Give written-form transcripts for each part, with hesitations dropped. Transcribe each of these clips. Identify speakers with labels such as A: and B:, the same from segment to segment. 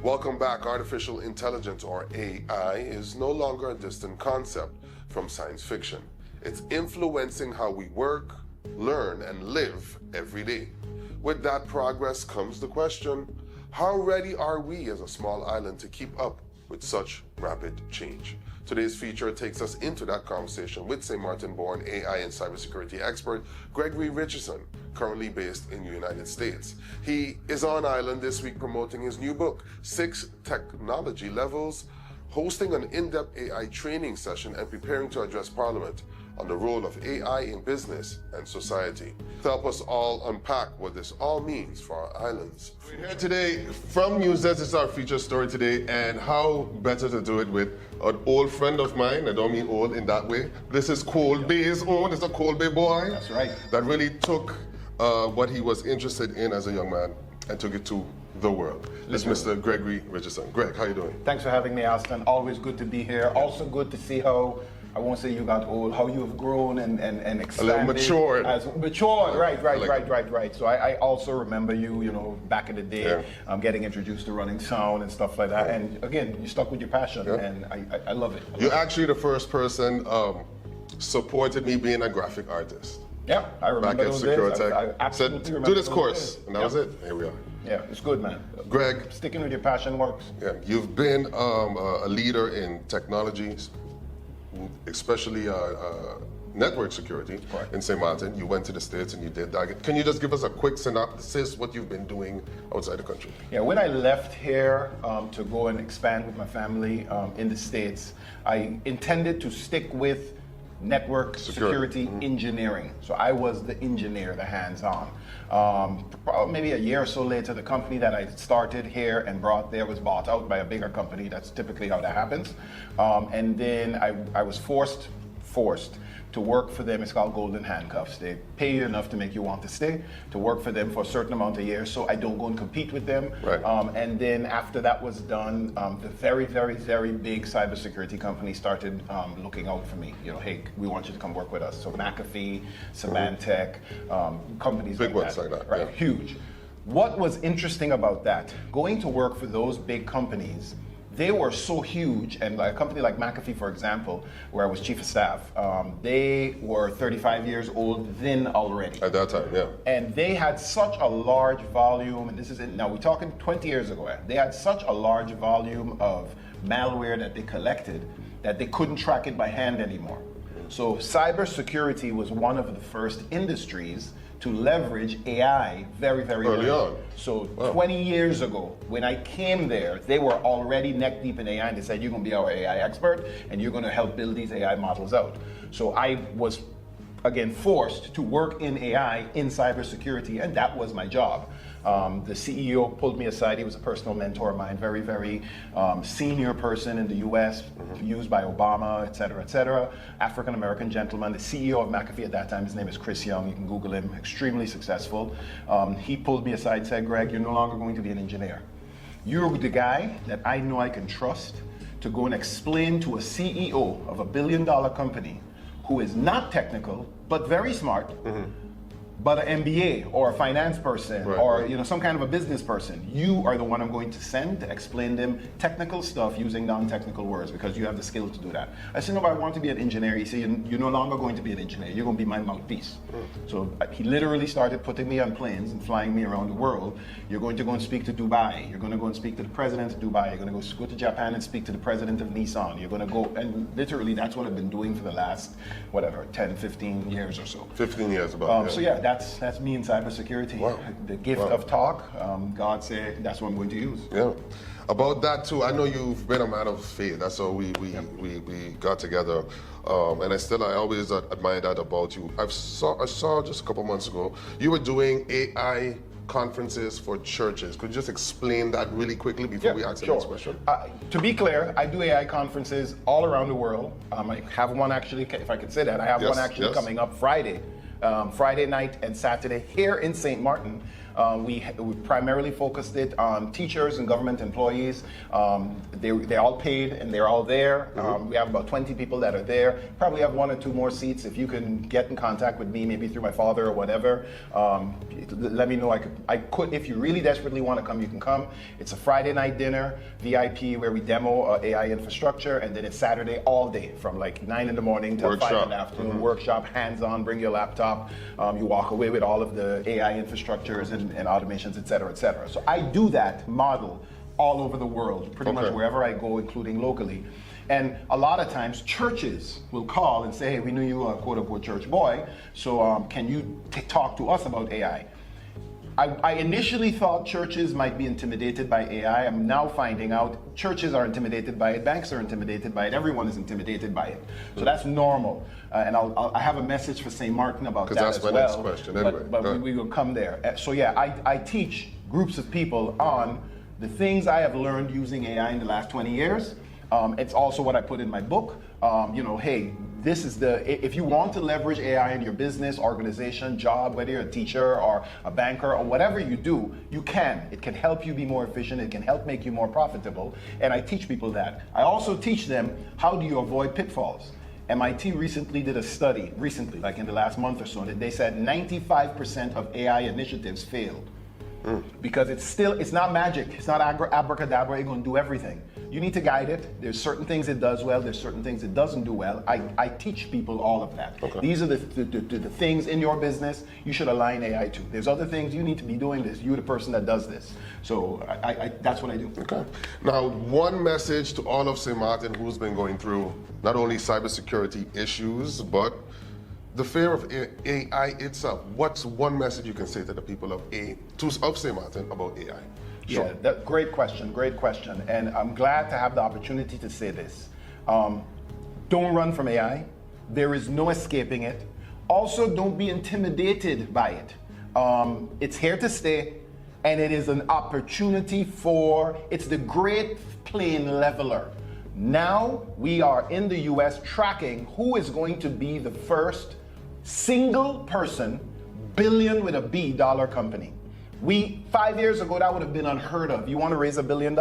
A: Welcome back. Artificial intelligence, or AI, is no longer a distant concept from science fiction. It's influencing how we work, learn, and live every day. With that progress comes the question, how ready are we as a small island to keep up with such rapid change? Today's feature takes us into that conversation with St. Maarten-born AI and cybersecurity expert Gregory Richardson, currently based in the United States. He is on island this week promoting his new book, 6 Technology Levels, hosting an in-depth AI training session and preparing to address Parliament on the role of AI in business and society. To help us all unpack what this all means for our islands. We're here today from NEWSDESK. This is our feature story today, and how better to do it with an old friend of mine. I don't mean old in that way. This is Cold Bay's own. It's a Cold Bay boy.
B: That's right.
A: That really took what he was interested in as a young man and took it to the world. This is Mr. Gregory Richardson. Greg, how you doing?
B: Thanks for having me, Aston. Always good to be here. Also good to see how, I won't say you got old, how you have grown and expanded.
A: A little matured.
B: Matured, right. So I also remember you, back in the day, getting introduced to running sound and stuff like that. And again, you stuck with your passion, and I love it.
A: You're actually the first person supported me being a graphic artist.
B: Yeah, I remember
A: back at
B: those days.
A: Securitech.
B: I absolutely
A: said,
B: remember
A: do this
B: those
A: course,
B: days.
A: and that was it. Here we are.
B: Yeah, it's good, man.
A: Greg,
B: sticking with your passion works.
A: Yeah, you've been a leader in technologies, especially network security in St. Maarten. You went to the States and you did that. Can you just give us a quick synopsis what you've been doing outside the country?
B: Yeah, when I left here to go and expand with my family in the States, I intended to stick with network security engineering. So I was the engineer, the hands-on. Maybe a year or so later, the company that I started here and brought there was bought out by a bigger company. That's typically how that happens. And then I was forced to work for them. It's called golden handcuffs. They pay you enough to make you want to stay, to work for them for a certain amount of years, so I don't go and compete with them.
A: Right.
B: And then after that was done, the very, very, very big cybersecurity company started looking out for me. Hey, we want you to come work with us. So McAfee, Symantec, companies
A: big
B: like
A: ones
B: that.
A: like that,
B: right? Huge. What was interesting about that, going to work for those big companies, they were so huge, and a company like McAfee, for example, where I was chief of staff, they were 35 years old then already.
A: At that time, yeah.
B: And they had such a large volume, and this is now we're talking 20 years ago, they had such a large volume of malware that they collected that they couldn't track it by hand anymore. So cybersecurity was one of the first industries to leverage AI very, very
A: early on.
B: So 20 years ago, when I came there, they were already neck deep in AI, and they said, you're going to be our AI expert, and you're going to help build these AI models out. So I was, again, forced to work in AI in cybersecurity, and that was my job. The CEO pulled me aside. He was a personal mentor of mine, very, very senior person in the US, used by Obama, et cetera, African-American gentleman. The CEO of McAfee at that time, his name is Chris Young. You can Google him, extremely successful. He pulled me aside and said, Greg, you're no longer going to be an engineer. You're the guy that I know I can trust to go and explain to a CEO of a billion-dollar company who is not technical, but very smart, but an MBA or a finance person or some kind of a business person. You are the one I'm going to send to explain them technical stuff using non-technical words because you have the skill to do that. I said, no, but I want to be an engineer. He said, you're no longer going to be an engineer. You're going to be my mouthpiece. So he literally started putting me on planes and flying me around the world. You're going to go and speak to Dubai. You're going to go and speak to the president of Dubai. You're going to go to Japan and speak to the president of Nissan. You're going to go, and literally that's what I've been doing for the last, 10, 15 years or so.
A: 15 years about.
B: So yeah, that's me in cybersecurity.
A: Wow.
B: The gift of talk. God said that's what I'm going to use.
A: Yeah. About that too, I know you've been a man of faith. That's how we got together, and I always admire that about you. I saw just a couple months ago you were doing AI conferences for churches. Could you just explain that really quickly before we ask the next question?
B: To be clear, I do AI conferences all around the world. I have one actually, if I could say that, I have one actually coming up Friday night and Saturday here in St. Maarten. We primarily focused it on teachers and government employees. They're all paid and they're all there. We have about 20 people that are there. Probably have 1 or 2 more seats. If you can get in contact with me, maybe through my father or whatever, let me know. I could, if you really desperately want to come, you can come. It's a Friday night dinner, VIP, where we demo AI infrastructure, and then it's Saturday all day from like 9 in the morning till 5 in the afternoon. Workshop, hands-on, bring your laptop. You walk away with all of the AI infrastructures and automations, et cetera, et cetera. So I do that model all over the world, pretty much wherever I go, including locally. And a lot of times churches will call and say, hey, we knew you were a quote-unquote church boy, so can you talk to us about AI? I initially thought churches might be intimidated by AI. I'm now finding out churches are intimidated by it, banks are intimidated by it, everyone is intimidated by it. So that's normal. And I have a message for St. Martin about that as well. Because that's my next question anyway. But we will come there. So yeah, I teach groups of people on the things I have learned using AI in the last 20 years. It's also what I put in my book. Hey, this is if you want to leverage AI in your business, organization, job, whether you're a teacher or a banker or whatever you do, you can. It can help you be more efficient. It can help make you more profitable. And I teach people that. I also teach them how do you avoid pitfalls. MIT recently did a study, like in the last month or so, that they said 95% of AI initiatives failed. Because it's not magic. It's not abracadabra, you're going to do everything. You need to guide it. There's certain things it does well, there's certain things it doesn't do well. I teach people all of that. These are the things in your business you should align AI to. There's other things you need to be doing this. You're the person that does this. So that's what I do. Okay.
A: Now, one message to all of St. Maarten who's been going through not only cybersecurity issues, but the fear of AI itself. What's one message you can say to the people of St. Maarten about AI?
B: Sure. Yeah, great question. And I'm glad to have the opportunity to say this. Don't run from AI. There is no escaping it. Also, don't be intimidated by it. It's here to stay, and it is an opportunity it's the great plane leveler. Now we are in the US tracking who is going to be the first single person, billion with a B dollar company. 5 years ago, that would have been unheard of. You want to raise $1 billion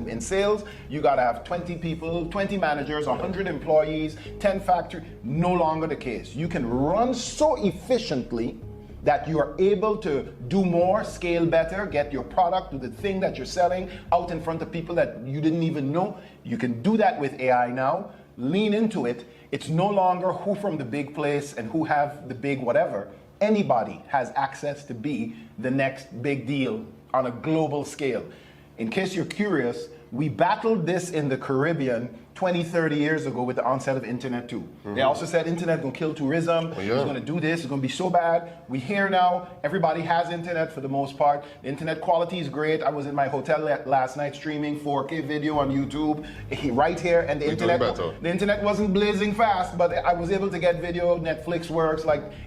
B: in sales, you got to have 20 people, 20 managers, 100 employees, 10 factories. No longer the case. You can run so efficiently that you are able to do more, scale better, get your product to the thing that you're selling out in front of people that you didn't even know. You can do that with AI now. Lean into it. It's no longer who from the big place and who have the big whatever. Anybody has access to be the next big deal on a global scale. In case you're curious, we battled this in the Caribbean 20, 30 years ago with the onset of internet too. They also said internet gonna kill tourism, it's gonna do this, it's gonna be so bad. We hear now, everybody has internet for the most part. The internet quality is great. I was in my hotel last night streaming 4K video on YouTube, right here, and the internet wasn't blazing fast, but I was able to get video, Netflix works,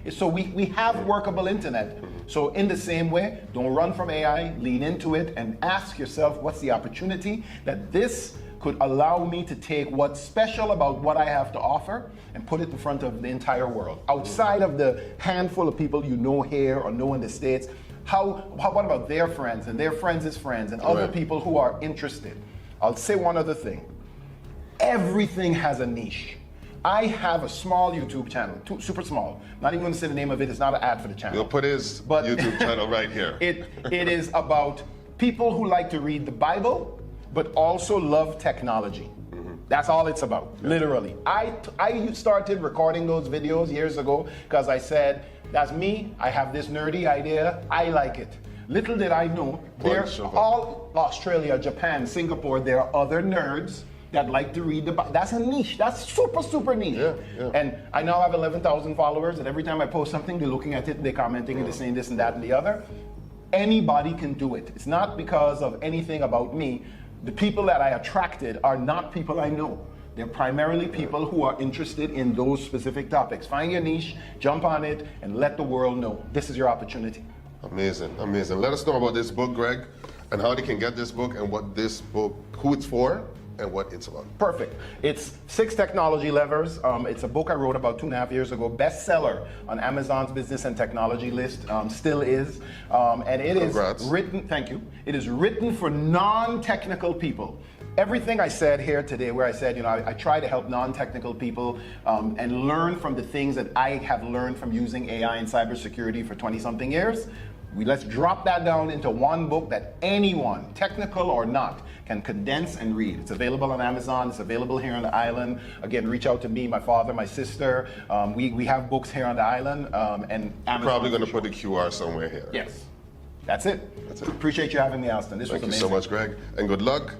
B: so we have workable internet. So in the same way, don't run from AI, lean into it, and ask yourself, what's the opportunity that this could allow me to take what's special about what I have to offer and put it in front of the entire world. Outside of the handful of people you know here or know in the States, what about their friends and their friends' friends and other people who are interested? I'll say one other thing. Everything has a niche. I have a small YouTube channel, super small. Not even going to say the name of it. It's not an ad for the channel.
A: You'll put his YouTube channel right here.
B: It is about people who like to read the Bible, but also love technology. That's all it's about, literally. I started recording those videos years ago because I said, that's me, I have this nerdy idea, I like it. Little did I know, there's all Australia, Japan, Singapore, there are other nerds that like to read the Bible. That's a niche, that's super, super niche. And I now have 11,000 followers, and every time I post something, they're looking at it, they're commenting, and they're saying this and that and the other. Anybody can do it. It's not because of anything about me. The people that I attracted are not people I know. They're primarily people who are interested in those specific topics. Find your niche, jump on it, and let the world know. This is your opportunity.
A: Amazing, amazing. Let us know about this book, Greg, and how they can get this book and what this book, who it's for, and what it's about.
B: Perfect. It's 6 technology levers. It's a book I wrote about 2.5 years ago, bestseller on Amazon's business and technology list, still is. And it
A: Congrats.
B: is written, thank you, it is written for non-technical people. Everything I said here today, where I said, you know, I try to help non-technical people and learn from the things that I have learned from using AI and cybersecurity for 20-something years. Let's drop that down into one book that anyone, technical or not, can condense and read. It's available on Amazon. It's available here on the island. Again, reach out to me, my father, my sister. We have books here on the island, and Amazon.
A: Probably going to put the QR somewhere here.
B: Yes. That's it.
A: That's it.
B: Appreciate you having me, Alston. This was
A: Thank you
B: amazing.
A: so much, Greg, and good luck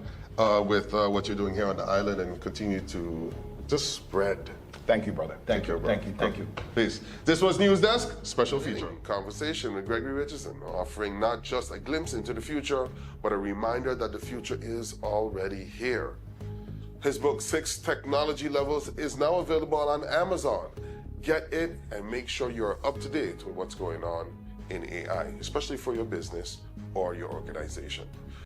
A: with what you're doing here on the island, and continue to just spread.
B: Thank you, brother. Thank you.
A: Bro.
B: Thank you. Thank you.
A: Peace. This was NEWSDESK special feature conversation with Gregory Richardson, offering not just a glimpse into the future, but a reminder that the future is already here. His book, 6 Technology Levels, is now available on Amazon. Get it and make sure you're up to date with what's going on in AI, especially for your business or your organization.